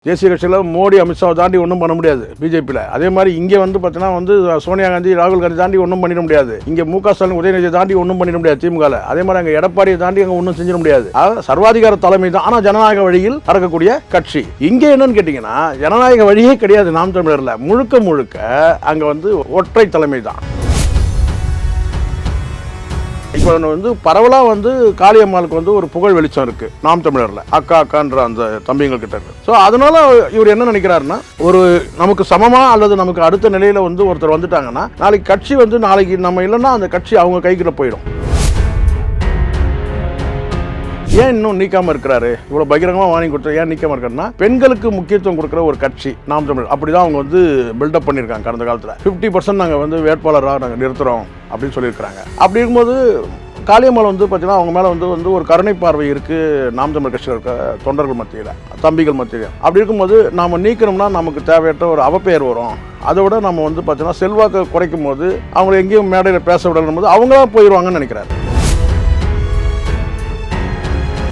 தேசிய கட்சியில் மோடி அமித்ஷாவை தாண்டி ஒன்றும் பண்ண முடியாது பிஜேபியில். அதே மாதிரி இங்கே வந்து பார்த்தீங்கன்னா வந்து சோனியா காந்தி ராகுல் காந்தி தாண்டி ஒன்றும் பண்ணிட முடியாது. இங்கே முக ஸ்டாலின் உதயநிதியை தாண்டி ஒன்றும் பண்ணிட முடியாது திமுகவில். அதே மாதிரி அங்கே எடப்பாடியை தாண்டி அங்கே ஒன்றும் செஞ்சிட முடியாது. சர்வாதிகார தலைமை தான், ஆனால் ஜனநாயக வழியில் நடக்கக்கூடிய கட்சி. இங்கே என்னன்னு கேட்டிங்கன்னா ஜனநாயக வழியே கிடையாது. நாம் தமிழரில் முழுக்க முழுக்க அங்கே வந்து ஒற்றை தலைமை தான். இப்போ வந்து பரவலாக வந்து காளியம்மாளுக்கு வந்து ஒரு புகழ் வெளிச்சம் இருக்குது நாம் தமிழரில், அக்கா அக்கான்ற அந்த தம்பிங்கள் கிட்ட இருக்கு. ஸோ அதனால இவர் என்ன நினைக்கிறாருன்னா, ஒரு நமக்கு சமமாக அல்லது நமக்கு அடுத்த நிலையில் வந்து ஒருத்தர் வந்துட்டாங்கன்னா நாளைக்கு கட்சி வந்து நாளைக்கு நம்ம இல்லைன்னா அந்த கட்சி அவங்க கைக்கிட்ட போயிடும். ஏன் இன்னும் நீக்காம இருக்கிறாரு, இவ்வளவு பகிரங்கமா வாங்கி கொடுத்து ஏன் நீக்காம இருக்காருன்னா, பெண்களுக்கு முக்கியத்துவம் கொடுக்குற ஒரு கட்சி நாம் தமிழ். அப்படிதான் அவங்க வந்து பில்டப் பண்ணியிருக்காங்க. கடந்த காலத்தில் 50% நாங்கள் வந்து வேட்பாளராக நாங்கள் நிறுத்துறோம் அப்படின்னு சொல்லியிருக்கிறாங்க. அப்படி இருக்கும்போது காளியம்மாள் வந்து பார்த்தீங்கன்னா அவங்க மேலே வந்து ஒரு கருணை பார்வை இருக்குது நாம் தமிழ் கட்சியில் இருக்க தொண்டர்கள் மத்தியில், தம்பிகள் மத்தியில். அப்படி இருக்கும்போது நாம் நீக்கணும்னா நமக்கு தேவையற்ற ஒரு அவப்பெயர் வரும். அதை விட நம்ம வந்து பார்த்தீங்கன்னா செல்வாக்கை குறைக்கும் போது அவங்களை எங்கேயும் மேடையில் பேச விடணும் போது அவங்களா போயிடுவாங்கன்னு நினைக்கிறாரு.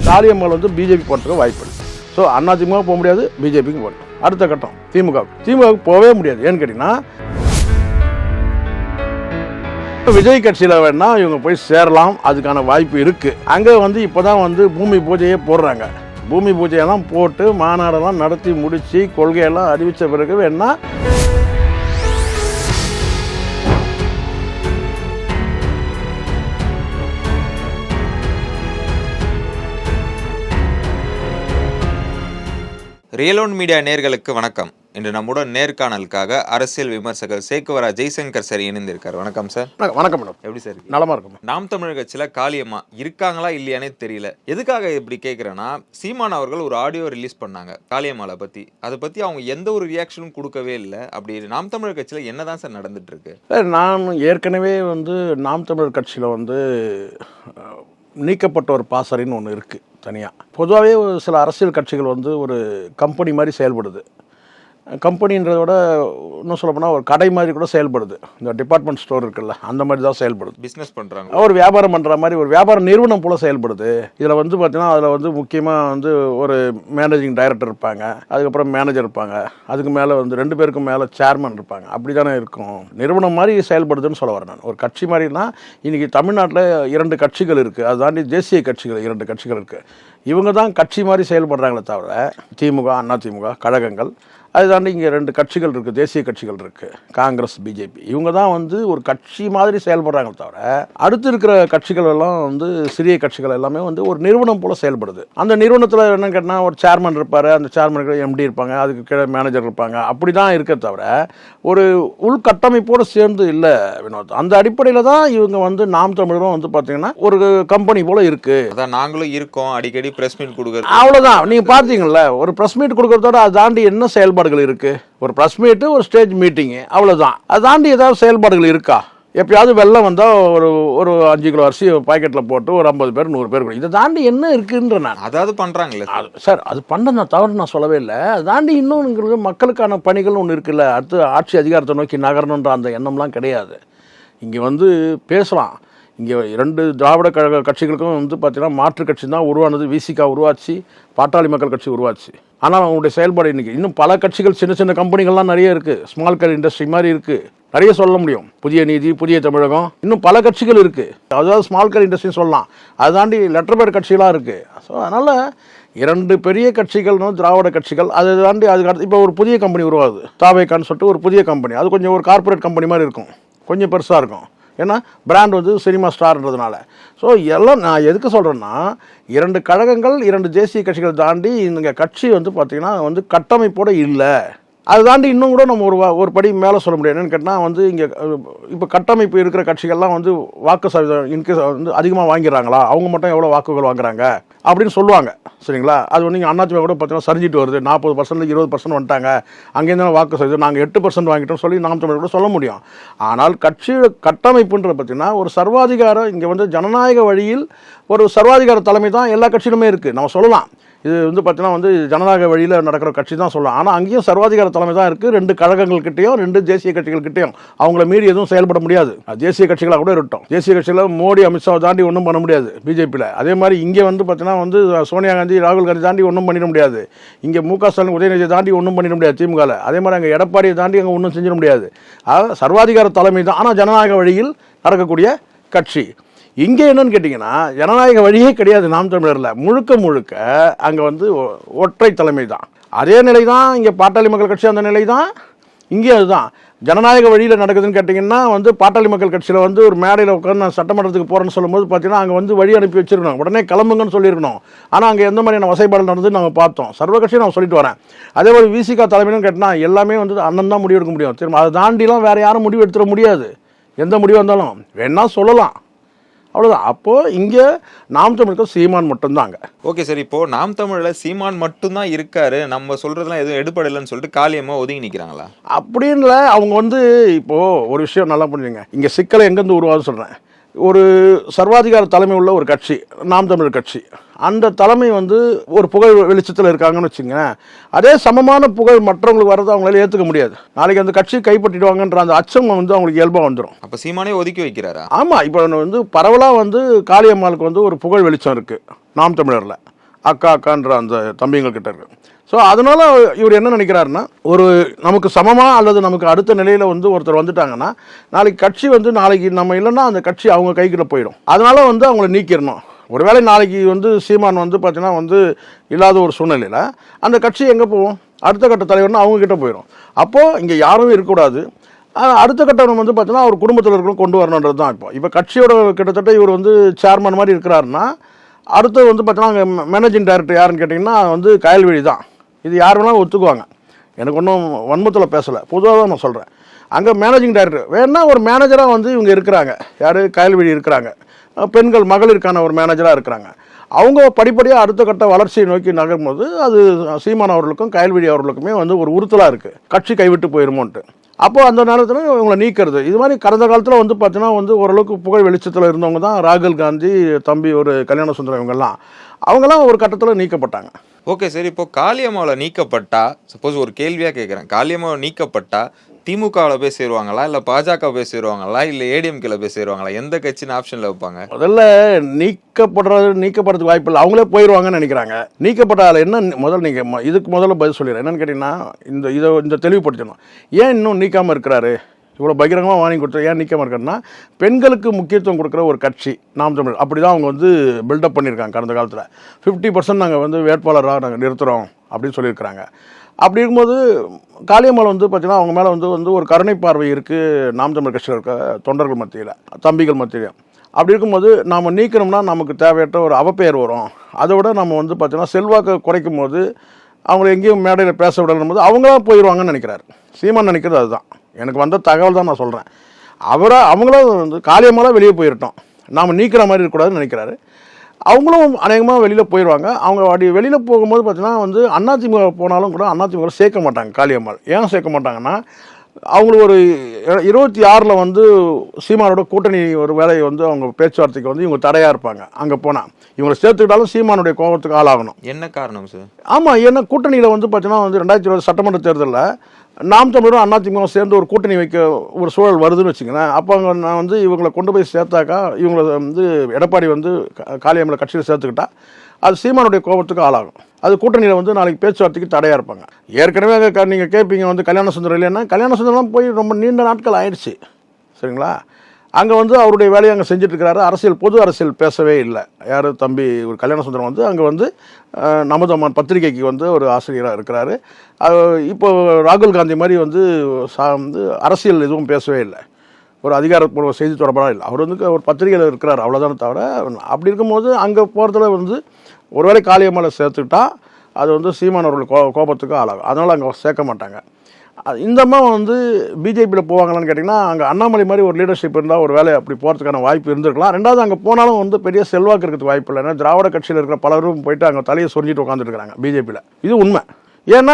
காளியம்மாள் வந்து பிஜேபி போகிறதுக்கு வாய்ப்பு இல்லை. ஸோ அதிமுக போக முடியாது, பிஜேபிக்கு போகணும். அடுத்த கட்டம் திமுகவுக்கு போகவே முடியாது. ஏன்னு கேட்டிங்கன்னா விஜய் கட்சியில் வேணா இவங்க போய் சேரலாம், அதுக்கான வாய்ப்பு இருக்குது. அங்கே வந்து இப்போ தான் வந்து பூமி பூஜையே போடுறாங்க. பூமி பூஜையெல்லாம் போட்டு மாநாடெல்லாம் நடத்தி முடித்து கொள்கையெல்லாம் அறிவித்த பிறகு வேணா ரியல் ஒன் மீடியா நேர்களுக்கு வணக்கம். இன்று நம்முடன் நேர்காணலுக்காக அரசியல் விமர்சகர் சேக்குவரா ஜெய்சங்கர் சார் இணைந்திருக்கார். வணக்கம் சார். வணக்கம் மேடம். எப்படி சார்? நலமா இருக்கும். நாம் தமிழர் கட்சியில் காளியம்மா இருக்காங்களா இல்லையானே தெரியல. எதுக்காக இப்படி கேட்குறேன்னா, சீமான் அவர்கள் ஒரு ஆடியோ ரிலீஸ் பண்ணாங்க காளியம்மாளை பற்றி. அதை பற்றி அவங்க எந்த ஒரு ரியாக்ஷனும் கொடுக்கவே இல்லை. அப்படி நாம் தமிழர் கட்சியில் என்னதான் சார் நடந்துட்டு இருக்கு? நான் ஏற்கனவே வந்து நாம் தமிழர் கட்சியில் வந்து நீக்கப்பட்ட ஒரு பாசறைன்னு ஒன்று இருக்குது தனியாக. பொதுவாகவே சில அரசியல் கட்சிகள் வந்து ஒரு கம்பெனி மாதிரி செயல்படுது. கம்பெனின்றத விட இன்னும் சொல்ல போனால் ஒரு கடை மாதிரி கூட செயல்படுது. இந்த டிபார்ட்மெண்ட் ஸ்டோர் இருக்குல்ல, அந்த மாதிரி தான் செயல்படுது. பிஸ்னஸ் பண்ணுறாங்க, ஒரு வியாபாரம் பண்ணுற மாதிரி ஒரு வியாபார நிறுவனம் போல் செயல்படுது. இதில் வந்து பார்த்தீங்கன்னா அதில் வந்து முக்கியமாக வந்து ஒரு மேனேஜிங் டைரக்டர் இருப்பாங்க, அதுக்கப்புறம் மேனேஜர் இருப்பாங்க, அதுக்கு மேலே வந்து 2 பேருக்கும் மேலே சேர்மன் இருப்பாங்க. அப்படி தானே இருக்கும். நிறுவனம் மாதிரி செயல்படுதுன்னு சொல்ல வரேன் நான். ஒரு கட்சி மாதிரினா இன்றைக்கி தமிழ்நாட்டில் 2 கட்சிகள் இருக்குது. அது தாண்டி தேசிய கட்சிகள் 2 கட்சிகள் இருக்குது. இவங்க தான் கட்சி மாதிரி செயல்படுறாங்களே தவிர திமுக, அதிமுக, கழகங்கள், அது தாண்டி இங்கே 2 கட்சிகள் இருக்குது, தேசிய கட்சிகள் இருக்குது, காங்கிரஸ், பிஜேபி. இவங்க தான் வந்து ஒரு கட்சி மாதிரி செயல்படுறாங்களே தவிர அடுத்து இருக்கிற கட்சிகள் எல்லாம் வந்து சிறிய கட்சிகள் எல்லாமே வந்து ஒரு நிறுவனம் போல் செயல்படுது. அந்த நிறுவனத்தில் என்ன கேட்டால் ஒரு சேர்மன் இருப்பார், அந்த சேர்மனுக்கு எம்டி இருப்பாங்க, அதுக்கு கீழே மேனேஜர் இருப்பாங்க. அப்படி தான் இருக்க தவிர ஒரு உள்கட்டமைப்போடு சேர்ந்து இல்லை வினோத். அந்த அடிப்படையில் தான் இவங்க வந்து நாம் தமிழரும் வந்து பார்த்தீங்கன்னா ஒரு கம்பெனி போல் இருக்குது. அதான் நாங்களும் இருக்கோம், அடிக்கடி ப்ரெஸ் மீட் கொடுக்குறது. அவ்வளோதான். நீங்கள் பார்த்தீங்களா, ஒரு ப்ரெஸ் மீட் கொடுக்குறதோட அதை தாண்டி என்ன செயல்பாடு இருக்கு? ஒரு பிரஸ் மீட், ஒரு ஸ்டேஜ் மீட்டிங், அவ்வளவுதான். அது தாண்டி ஏதாவது செயல்பாடுகள் இருக்கா? எப்பயாவது வெள்ளம் வந்தா ஒரு 5 கிலோ அரிசி பாக்கெட்ல போட்டு ஒரு 50 பேர் 100 பேர், இதை தாண்டி என்ன இருக்குன்ற நான் அதாவது பண்றாங்களே சார். அது பண்ண தவறு நான் சொல்லவே இல்லை. அது தாண்டி இன்னும் மக்களுக்கான பணிகள் ஒன்று இருக்குல்ல. அடுத்து ஆட்சி அதிகாரத்தை நோக்கி நகரணுன்ற அந்த எண்ணம்லாம் கிடையாது. இங்கே வந்து பேசலாம். இங்கே 2 திராவிட கழக கட்சிகளுக்கும் வந்து பார்த்தீங்கன்னா மாற்று கட்சி தான் உருவானது. விசிகா உருவாச்சு, பாட்டாளி மக்கள் கட்சி உருவாச்சு. ஆனால் அவங்களுடைய செயல்பாடு இன்றைக்கி இன்னும் பல கட்சிகள், சின்ன சின்ன கம்பெனிகள்லாம் நிறைய இருக்குது. ஸ்மால் கேர் இண்டஸ்ட்ரி மாதிரி இருக்குது, நிறைய சொல்ல முடியும். புதிய நீதி, புதிய தமிழகம், இன்னும் பல கட்சிகள் இருக்குது. அதாவது ஸ்மால் கேர் இண்டஸ்ட்ரின்னு சொல்லலாம். அதை தாண்டி லெட்டர் பேர் கட்சிகளாக இருக்குது. ஸோ அதனால் 2 பெரிய கட்சிகள்னு திராவிட கட்சிகள், அதை தாண்டி அதுக்கு அடுத்து இப்போ ஒரு புதிய கம்பெனி உருவாகுது, தாவேக்கான்னு சொல்லிட்டு ஒரு புதிய கம்பெனி. அது கொஞ்சம் ஒரு கார்பரேட் கம்பெனி மாதிரி இருக்கும், கொஞ்சம் பெருசாக இருக்கும். ஏன்னா பிராண்ட் வந்து சினிமா ஸ்டார்ன்றதுனால. ஸோ எல்லாம் நான் எதுக்கு சொல்கிறேன்னா, 2 கழகங்கள், 2 தேசிய கட்சிகள் தாண்டி இந்த கட்சி வந்து பார்த்திங்கன்னா வந்து கட்டமைப்போடு இல்லை. அதை தாண்டி இன்னும் கூட நம்ம ஒரு படி மேலே சொல்ல முடியாது. என்னென்னு கேட்டால் வந்து இங்கே இப்போ கட்டமைப்பு இருக்கிற கட்சிகள்லாம் வந்து வாக்கு சதவீதம் இன்கேஸ் வந்து அதிகமாக வாங்கிடுறாங்களா, அவங்க மட்டும் எவ்வளோ வாக்குகள் வாங்குறாங்க அப்படின்னு சொல்லுவாங்க. சரிங்களா? அது வந்து இங்கே அதிமுக கூட பார்த்தீங்கன்னா சரிஞ்சிட்டு வருது. 40% 20% வந்துட்டாங்க, அங்கேருந்து வாக்கு சதவீதம் நாங்கள் 8% வாங்கிட்டோம் சொல்லி நாம் தமிழர் கூட சொல்ல முடியும். ஆனால் கட்சியோட கட்டமைப்புன்றது பார்த்தீங்கன்னா ஒரு சர்வாதிகாரம், இங்கே வந்து ஜனநாயக வழியில் ஒரு சர்வாதிகார தலைமை தான் எல்லா கட்சியிலுமே இருக்குது நம்ம சொல்லலாம். இது வந்து பார்த்தீங்கன்னா வந்து ஜனநாயக வழியில் நடக்கிற கட்சி தான் சொல்லலாம். ஆனால் அங்கேயும் சர்வாதிகார தலைமை தான் இருக்குது. 2 கழகங்கள்கிட்டையும் 2 தேசிய கட்சிகள்கிட்டையும் அவங்கள மீறி எதுவும் செயல்பட முடியாது. தேசிய கட்சிகளாக கூட இருக்கட்டும். தேசிய கட்சியில் மோடி அமித்ஷாவை தாண்டி ஒன்றும் பண்ண முடியாது பிஜேபியில். அதே மாதிரி இங்கே வந்து பார்த்தீங்கன்னா வந்து சோனியா காந்தி ராகுல் காந்தி தாண்டி ஒன்றும் பண்ணிட முடியாது. இங்கே மு.க. ஸ்டாலின் உதயநிதியை தாண்டி ஒன்றும் பண்ணிட முடியாது திமுகவில். அதே மாதிரி அங்கே எடப்பாடியை தாண்டி அங்கே ஒன்றும் செஞ்சிட முடியாது. அதாவது சர்வாதிகார தலைமை தான், ஆனால் ஜனநாயக வழியில் நடக்கக்கூடிய கட்சி. இங்கே என்னன்னு கேட்டிங்கன்னா ஜனநாயக வழியே கிடையாது. நாம் தமிழரில் முழுக்க அங்கே வந்து ஒற்றை தலைமை தான். அதே நிலை தான் இங்கே பாட்டாளி மக்கள் கட்சி, அந்த நிலை தான் இங்கே. அதுதான் ஜனநாயக வழியில் நடக்குதுன்னு கேட்டிங்கன்னா வந்து பாட்டாளி மக்கள் கட்சியில் வந்து ஒரு மேடையில் உட்காந்து நான் சட்டமன்றத்துக்கு போகிறேன்னு சொல்லும்போது பார்த்தீங்கன்னா அங்கே வந்து வழி அனுப்பி வச்சிருக்கணும், உடனே கிளம்புங்கன்னு சொல்லியிருக்கணும். ஆனால் அங்கே எந்த மாதிரியான வசைப்பாடு நடந்து நாங்கள் பார்த்தோம். சர்வ கட்சியை நான் சொல்லிட்டு வரேன். அதே மாதிரி விசிகா தலைமைன்னு கேட்டால் எல்லாமே வந்து அண்ணன் தான் முடிவு எடுக்க முடியும். திரும்ப அதை தாண்டிலாம் வேறு யாரும் முடிவு எடுத்துட முடியாது. எந்த முடிவு வந்தாலும் வேணா சொல்லலாம், அவ்வளோதான். அப்போது இங்கே நாம் தமிழுக்கு சீமான் மட்டும்தாங்க. ஓகே சார், இப்போது நாம் தமிழில் சீமான் மட்டும்தான் இருக்காரு, நம்ம சொல்கிறதுலாம் எதுவும் எடுபடலைன்னு சொல்லிட்டு காளியம்மா ஒதுங்கி நிற்கிறாங்களா? அப்படின்ல அவங்க வந்து இப்போது ஒரு விஷயம் நல்லா புரிஞ்சுங்க. இங்கே சிக்கலை எங்கேருந்து உருவாகுன்னு சொல்கிறேன். ஒரு சர்வாதிகார தலைமை உள்ள ஒரு கட்சி நாம் தமிழர் கட்சி, அந்த தலைமை வந்து ஒரு புகழ் வெளிச்சத்தில் இருக்காங்கன்னு வச்சுங்க. அதே சமமான புகழ் மற்றவங்களுக்கு வர்றது அவங்களால ஏற்றுக்க முடியாது. நாளைக்கு அந்த கட்சியை கைப்பற்றிடுவாங்கன்ற அந்த அச்சம் வந்து அவங்களுக்கு இயல்பாக வந்துடும். அப்போ சீமானே ஒதுக்கி வைக்கிறாரா? ஆமாம். இப்போ வந்து பரவலாக வந்து காளியம்மாளுக்கு வந்து ஒரு புகழ் வெளிச்சம் இருக்குது நாம் தமிழரில். அக்கான்ற அந்த தம்பிங்கள்கிட்ட இருக்கு. ஸோ அதனால் இவர் என்ன நினைக்கிறாருன்னா, ஒரு நமக்கு சமமாக அல்லது நமக்கு அடுத்த நிலையில் வந்து ஒருத்தர் வந்துட்டாங்கன்னா நாளைக்கு கட்சி வந்து நாளைக்கு நம்ம இல்லைன்னா அந்த கட்சி அவங்க கைக்கிட்ட போயிடும். அதனால் வந்து அவங்கள நீக்கிடணும். ஒருவேளை நாளைக்கு வந்து சீமான் வந்து பார்த்தீங்கன்னா வந்து இல்லாத ஒரு சூழ்நிலையில் அந்த கட்சி எங்கே போகும், அடுத்த கட்ட தலைவர்னா அவங்கக்கிட்ட போயிடும். அப்போது இங்கே யாரும் இருக்கக்கூடாது. அடுத்த கட்டம் வந்து பார்த்தீங்கன்னா அவர் குடும்பத்தில் இருக்கிற கொண்டு வரணுன்றது தான். இப்போ கட்சியோட கிட்டத்தட்ட இவர் வந்து சேர்மன் மாதிரி இருக்கிறாருன்னா அடுத்து வந்து பார்த்தீங்கன்னா அங்கே மேனேஜிங் டைரக்டர் யாருன்னு கேட்டிங்கன்னா வந்து கயல்வெளி தான். இது யார் வேணாலும் ஒத்துக்குவாங்க. எனக்கு ஒன்றும் வன்மத்தில் பேசலை, பொதுவாக தான் நான் சொல்கிறேன். அங்கே மேனேஜிங் டைரக்டர் வேணா ஒரு மேனேஜராக வந்து இவங்க இருக்கிறாங்க. யார்? கயல்வெளி இருக்கிறாங்க. பெண்கள் மகளிருக்கான ஒரு மேனேஜராக இருக்கிறாங்க. அவங்க படிப்படியாக அடுத்த கட்ட வளர்ச்சியை நோக்கி நகரும்போது அது சீமான் அவர்களுக்கும் கயல்வெளி அவர்களுக்குமே வந்து ஒரு உறுத்தலாக இருக்குது, கட்சி கைவிட்டு போயிருமோன்ட்டு. அப்போது அந்த நேரத்தில் இவங்களை நீக்கிறது. இது மாதிரி கடந்த காலத்தில் வந்து பார்த்தீங்கன்னா வந்து ஓரளவுக்கு புகழ் வெளிச்சத்தில் இருந்தவங்க தான் ராகுல் காந்தி, தம்பி ஒரு கல்யாண சுந்தரம், இவங்கெல்லாம் அவங்கெல்லாம் ஒரு கட்டத்தில் நீக்கப்பட்டாங்க. ஓகே சார், இப்போ காளியம்மாவில் நீக்கப்பட்டா, சப்போஸ் ஒரு கேள்வியாக கேட்குறேன், காளியம்மாவை நீக்கப்பட்டா திமுகவில் போய் சேருவாங்களா, இல்லை பாஜக போய் சேருவாங்களா, இல்லை ஏடிஎம்கேல போய் சேருவாங்களா? எந்த கட்சின்னு ஆப்ஷனில் வைப்பாங்க? முதல்ல நீக்கப்படுறதுக்கு வாய்ப்பு இல்லை, அவங்களே போயிடுவாங்கன்னு நினைக்கிறாங்க. நீக்கப்பட்டால் என்ன முதல்ல நீங்கள் இதுக்கு முதல்ல பதில் சொல்லிடுறேன். என்னன்னு கேட்டிங்கன்னா இந்த தெளிவுபடுத்தணும். ஏன் இன்னும் நீக்காமல் இருக்கிறாரு, இவ்வளோ பகிரங்கமாக வாங்கி கொடுத்து ஏன் நீக்காமல் இருக்காருன்னா, பெண்களுக்கு முக்கியத்துவம் கொடுக்குற ஒரு கட்சி நாம் தமிழ். அப்படி தான் அவங்க வந்து பில்டப் பண்ணியிருக்காங்க. கடந்த காலத்தில் 50% நாங்கள் வந்து வேட்பாளராக நாங்கள் நிறுத்துகிறோம் அப்படின்னு சொல்லியிருக்கிறாங்க. அப்படி இருக்கும்போது காளியம்மாள் வந்து பார்த்தீங்கன்னா அவங்க மேலே வந்து ஒரு கருணை பார்வை இருக்குது நாம் தமிழ் கட்சியில் இருக்க தொண்டர்கள் மத்தியில், தம்பிகள் மத்தியில். அப்படி இருக்கும்போது நாம் நீக்கணும்னா நமக்கு தேவையற்ற ஒரு அவப்பெயர் வரும். அதை விட நம்ம வந்து பார்த்தீங்கன்னா செல்வாக்கை குறைக்கும் போது அவங்கள எங்கேயும் மேடையில் பேச விடணும் போது அவங்களாம் போயிடுவாங்கன்னு நினைக்கிறாரு சீமான். நினைக்கிறது அதுதான். எனக்கு வந்த தகவல் தான் நான் சொல்கிறேன். அவங்களும் வந்து காளியம்மாலாம் வெளியே போயிட்டோம், நாம் நீக்கிற மாதிரி இருக்கக்கூடாதுன்னு நினைக்கிறாரு. அவங்களும் அநேகமாக வெளியில் போயிடுவாங்க. அவங்க அப்படி வெளியில் போகும்போது பார்த்தீங்கன்னா வந்து அதிமுக போனாலும் கூட அதிமுக சேர்க்க மாட்டாங்க காளியம்மாள். ஏன் சேர்க்க மாட்டாங்கன்னா, அவங்களுக்கு ஒரு 26 வந்து சீமானோட கூட்டணி ஒரு வேலையை வந்து அவங்க பேச்சுவார்த்தைக்கு வந்து இவங்க தடையாக இருப்பாங்க. அங்கே போனால் இவங்களை சேர்த்துக்கிட்டாலும் சீமானுடைய கோபத்துக்கு ஆளாகணும். என்ன காரணம் சார்? ஆமாம், ஏன்னா கூட்டணியில் வந்து பார்த்தீங்கன்னா வந்து 2020 சட்டமன்ற தேர்தலில் நாம் தமிழரும் அதிமுக சேர்ந்து ஒரு கூட்டணி வைக்க ஒரு சூழல் வருதுன்னு வச்சுங்களேன். அப்போ அங்கே நான் வந்து இவங்களை கொண்டு போய் சேர்த்தாக்கா, இவங்களை வந்து எடப்பாடி வந்து காளியம்மாளை கட்சியில் சேர்த்துக்கிட்டா அது சீமானுடைய கோபத்துக்கு ஆளாகும். அது கூட்டணியில் வந்து நாளைக்கு பேச்சுவார்த்தைக்கு தடையாக இருப்பாங்க. ஏற்கனவே நீங்கள் கேட்பீங்க வந்து கல்யாண சுந்தரம் இல்லைன்னா, கல்யாண சுந்தரம்லாம் போய் ரொம்ப நீண்ட நாட்கள் ஆயிடுச்சு, சரிங்களா? அங்கே வந்து அவருடைய வேலையை அங்கே செஞ்சுட்ருக்கிறாரு. பொது அரசியல் பேசவே இல்லை. யார்? தம்பி ஒரு கல்யாண சுந்தரம் வந்து அங்கே வந்து நமதம்மான் பத்திரிகைக்கு வந்து ஒரு ஆசிரியராக இருக்கிறாரு. இப்போ ராகுல் காந்தி மாதிரி வந்து அரசியல் எதுவும் பேசவே இல்லை, ஒரு அதிகாரப்பூர்வ செய்தி தொடர்பாக இல்லை. அவர் வந்து ஒரு பத்திரிகையில் இருக்கிறார், அவ்வளோதானே தவிர. அப்படி இருக்கும்போது அங்கே போகிறதுல வந்து ஒருவேளை காளியம்மாளை சேர்த்துக்கிட்டா அது வந்து சீமான் அவர்கள் கோபத்துக்கு ஆளாகும். அதனால் அங்கே சேர்க்க மாட்டாங்க. இந்த அம்மா வந்து பிஜேபியில் போவாங்களான்னு கேட்டிங்கன்னா, அங்கே அண்ணாமலை மாதிரி ஒரு லீடர்ஷிப் இருந்தால் ஒரு வேலை அப்படி போகிறதுக்கான வாய்ப்பு இருந்திருக்கலாம். ரெண்டாவது அங்கே போனாலும் வந்து பெரிய செல்வாக்கு இருக்கிறதுக்கு வாய்ப்பு இல்லை. ஏன்னா திராவிட கட்சியில் இருக்கிற பலரும் போயிட்டு அங்கே தலையை சொரிஞ்சிட்டு உட்காந்துருக்காங்க பிஜேபியில். இது உண்மை. ஏன்னா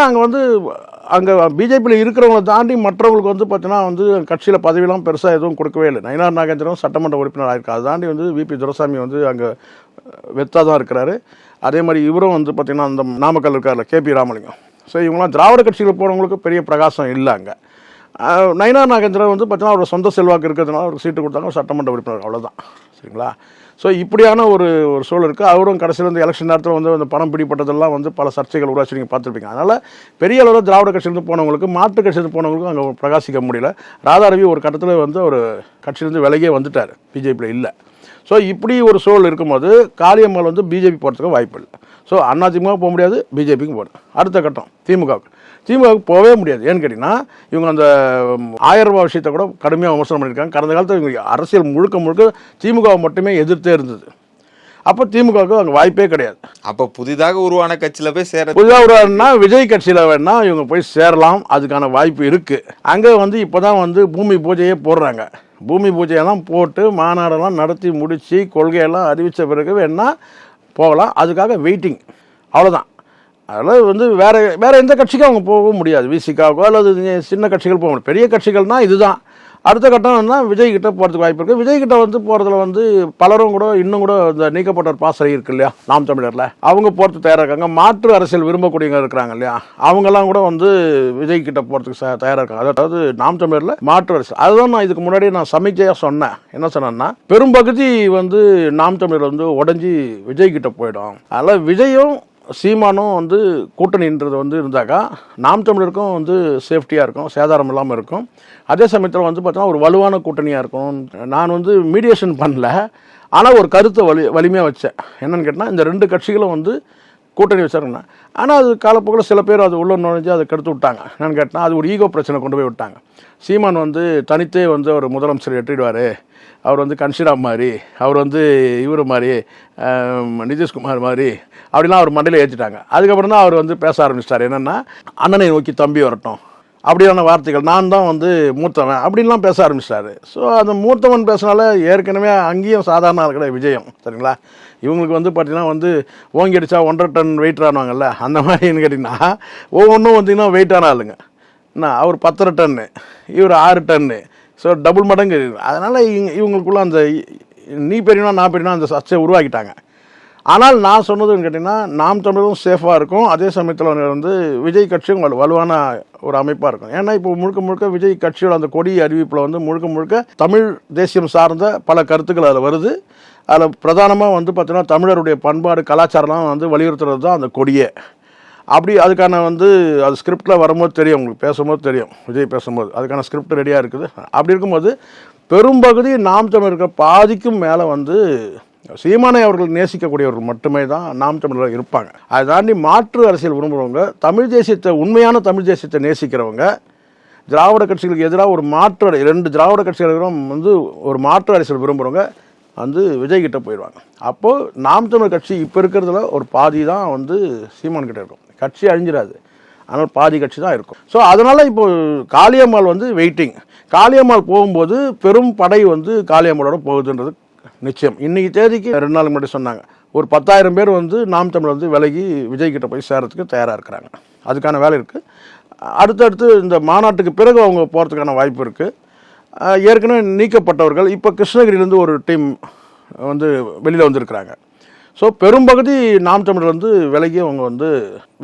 அங்கே பிஜேபியில் இருக்கிறவங்களை தாண்டி மற்றவங்களுக்கு வந்து பார்த்தீங்கன்னா வந்து கட்சியில் பதவியெல்லாம் பெருசாக எதுவும் கொடுக்கவே இல்லை. நயினார் நாகேந்திரன் சட்டமன்ற உறுப்பினர் ஆகிருக்கு. அதை தாண்டி வந்து விபி துரைசாமி வந்து அங்கே வெத்தாக தான் இருக்கிறாரு. அதே மாதிரி இவரும் வந்து பார்த்திங்கன்னா அந்த நாமக்கல் இருக்கார்ல கேபி ராமலிங்கம். ஸோ இவங்களாம் திராவிட கட்சிகள் போகிறவங்களுக்கு பெரிய பிரகாசம் இல்லை அங்கே. நயினார் நாகேந்திரன் வந்து பார்த்தீங்கன்னா அவரோட சொந்த செல்வாக்கு இருக்கிறதுனால அவருக்கு சீட்டு கொடுத்தாங்க, சட்டமன்ற உறுப்பினர், அவ்வளோதான். சரிங்களா? ஸோ இப்படியான ஒரு சூழல் இருக்குது. அவரும் கடைசியில் வந்து எலெக்ஷன் நேரத்தில் வந்து அந்த பணம் பிடிப்பட்டதெல்லாம் வந்து பல சர்ச்சைகள் உருவாச்சு, நீங்கள் பார்த்துருப்பீங்க. அதனால் பெரிய அளவில் திராவிட கட்சியிலேருந்து போனவங்களுக்கு, மாற்று கட்சியிலேருந்து போனவங்களுக்கும் அங்கே பிரகாசிக்க முடியல. ராதாரவி ஒரு கட்டத்தில் வந்து ஒரு கட்சியிலேருந்து விலகியே வந்துட்டார், பிஜேபியில் இல்லை. ஸோ இப்படி ஒரு சூழல் இருக்கும்போது காளியம்மாள் வந்து பிஜேபி போகிறதுக்கு வாய்ப்பு இல்லை. ஸோ அதிமுக போக முடியாது, பிஜேபிக்கும் போகணும். அடுத்த கட்டம் திமுகவுக்கு போகவே முடியாது. ஏன்னு கேட்டிங்கன்னா இவங்க அந்த 1000 ரூபா விஷயத்தை கூட கடுமையாக விமர்சனம் பண்ணியிருக்காங்க. கடந்த காலத்தில் இவங்க அரசியல் முழுக்க திமுகவை மட்டுமே எதிர்த்தே இருந்தது. அப்போ திமுகவுக்கு அங்கே வாய்ப்பே கிடையாது. அப்போ புதிதாக உருவான கட்சியில் போய் சேர, புதிதாக உருவானா விஜய் கட்சியில் வேணா இவங்க போய் சேரலாம், அதுக்கான வாய்ப்பு இருக்குது. அங்கே வந்து இப்போ தான் வந்து பூமி பூஜையே போடுறாங்க. பூமி பூஜையெல்லாம் போட்டு மாநாடெல்லாம் நடத்தி முடித்து கொள்கையெல்லாம் அறிவித்த பிறகு வேணால் போகலாம். அதுக்காக வெயிட்டிங், அவ்வளோதான். அதனால் வந்து வேறு எந்த கட்சிக்கும் அவங்க போக முடியாது. விசிகாவோ அல்லது சின்ன கட்சிகள் போக முடியும். பெரிய கட்சிகள்னால் இதுதான். அடுத்த கட்டம்னா விஜய் கிட்ட போகிறதுக்கு வாய்ப்பு இருக்குது. விஜய் கிட்ட வந்து போகிறதுல வந்து பலரும் கூட இன்னும் கூட இந்த நீக்கப்பட்ட பாசறை இருக்கு இல்லையா, நாம் தமிழரில், அவங்க போகிறதுக்கு தயாராக இருக்காங்க. மாற்று அரசியல் விரும்பக்கூடியவங்க இருக்கிறாங்க இல்லையா, அவங்கெல்லாம் கூட வந்து விஜய் கிட்ட போகிறதுக்கு தயாராக இருக்காங்க. அதாவது நாம் தமிழரில் மாற்று அரசியல். அதுதான் நான் இதுக்கு முன்னாடி நான் சமீட்சையாக சொன்னேன். என்ன சொன்னேன்னா, பெரும்பகுதி வந்து நாம் தமிழர் வந்து உடஞ்சி விஜய் கிட்ட போயிடும். அதனால் விஜயும் சீமானும் வந்து கூட்டணின்றது வந்து இருந்தாக்கா நாம் தமிழருக்கும் வந்து சேஃப்டியாக இருக்கும், சேதாரம் இல்லாமல் இருக்கும். அதே சமயத்தில் வந்து பார்த்தீங்கன்னா ஒரு வலுவான கூட்டணியாக இருக்கும். நான் வந்து மீடியேஷன் பண்ணல, ஆனால் ஒரு கருத்தை வலிமையாக வச்சேன். என்னென்னு கேட்டால் இந்த 2 கட்சிகளும் வந்து கூட்டணி வச்சாருங்க. ஆனால் அது காலப்போக்கில் சில பேர் அது உள்ள நுழைஞ்சு அதை கெடுத்து விட்டாங்க. என்னென்னு கேட்டால் அது ஒரு ஈகோ பிரச்சனை கொண்டு போய் விட்டாங்க. சீமான் வந்து தனித்தே வந்து ஒரு முதலமைச்சர் எட்டிடுவார், அவர் வந்து கன்ஷிராம் மாதிரி, அவர் வந்து இவர் மாதிரி, நிதிஷ்குமார் மாதிரி அப்படிலாம் அவர் மண்டையில் ஏற்றிட்டாங்க. அதுக்கப்புறம் தான் அவர் வந்து பேச ஆரம்பிச்சிட்டார். என்னென்னா அண்ணனை நோக்கி தம்பி வரட்டும் அப்படியான வார்த்தைகள், நான் தான் வந்து மூத்தவன் அப்படின்லாம் பேச ஆரம்பிச்சிட்டாரு. ஸோ அந்த மூத்தவன் பேசினால ஏற்கனவே அங்கேயும் சாதாரண இருக்கிற விஜயம். சரிங்களா? இவங்களுக்கு வந்து பார்த்திங்கன்னா வந்து ஓங்கி அடித்தா 1.5 டன் வெயிட் ஆனாங்கல்ல, அந்த மாதிரின்னு கேட்டிங்கன்னா ஒவ்வொன்றும் வந்திங்கன்னா வெயிட்டான ஆளுங்க. என்ன, அவர் 10 டன்னு, இவர் 6 டன்னு. ஸோ டபுள் மடங்கு. அதனால் இவங்களுக்குள்ள அந்த நீ பெரியனா நான் பெரியனா அந்த சர்ச்சையை உருவாக்கிட்டாங்க. ஆனால் நான் சொன்னதுன்னு கேட்டிங்கன்னா நாம் தமிழும் சேஃபாக இருக்கும், அதே சமயத்தில் வந்து விஜய் கட்சியும் வலுவான ஒரு அமைப்பாக இருக்கும். ஏன்னா இப்போ முழுக்க விஜய் கட்சியோட அந்த கொடி அறிவிப்பில் வந்து முழுக்க தமிழ் தேசியம் சார்ந்த பல கருத்துக்கள் அதில் வருது. அதில் பிரதானமாக வந்து பார்த்தீங்கன்னா தமிழருடைய பண்பாடு கலாச்சாரம்லாம் வந்து வலியுறுத்துறது தான் அந்த கொடியே. அப்படி அதுக்கான வந்து அது ஸ்கிரிப்டில் வரும்போது தெரியும், உங்களுக்கு பேசும்போது தெரியும், விஜய் பேசும்போது அதுக்கான ஸ்கிரிப்ட் ரெடியாக இருக்குது. அப்படி இருக்கும்போது பெரும்பகுதி நாம் தமிழருக்கு பாதிக்கும் மேலே வந்து சீமானை அவர்கள் நேசிக்கக்கூடியவர்கள் மட்டுமே தான் நாம் தமிழர் இருப்பாங்க. அதை தாண்டி மாற்று அரசியல் விரும்புகிறவங்க, தமிழ் தேசியத்தை, உண்மையான தமிழ் தேசியத்தை நேசிக்கிறவங்க, திராவிட கட்சிகளுக்கு எதிராக ஒரு மாற்று 2 திராவிட கட்சிகளும் வந்து ஒரு மாற்று அரசியல் விரும்புகிறவங்க வந்து விஜய் கிட்ட போயிடுவாங்க. அப்போது நாம் தமிழர் கட்சி இப்போ இருக்கிறதுல ஒரு பாதி தான் வந்து சீமான் கிட்ட இருக்கும். கட்சி அழிஞ்சிடாது, ஆனால் பாதி கட்சி தான் இருக்கும். ஸோ அதனால் இப்போது காளியம்மாள் வந்து வெயிட்டிங். காளியம்மாள் போகும்போது பெரும் படை வந்து காளியம்மாளோட போகுதுன்றது நிச்சயம். இன்றைக்கி தேதிக்கு 2 நாள் முன்னாடி சொன்னாங்க ஒரு 10,000 பேர் வந்து நாம் தமிழ் வந்து விலகி விஜய் கிட்ட போய் சேரத்துக்கு தயாராக இருக்கிறாங்க. அதுக்கான வேலை இருக்குது. அடுத்தடுத்து இந்த மாநாட்டுக்கு பிறகு அவங்க போகிறதுக்கான வாய்ப்பு இருக்குது. ஏற்கனவே நீக்கப்பட்டவர்கள் இப்போ கிருஷ்ணகிரியிலேருந்து ஒரு டீம் வந்து வெளியில் வந்திருக்கிறாங்க. ஸோ பெரும்பகுதி நாம் தமிழர் வந்து விலகி அவங்க வந்து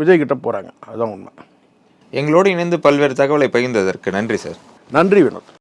விஜய் கிட்ட போகிறாங்க. அதுதான் உண்மை. எங்களோடு இணைந்து பல்வேறு தகவலை பகிர்ந்ததற்கு நன்றி சார். நன்றி வினோத்.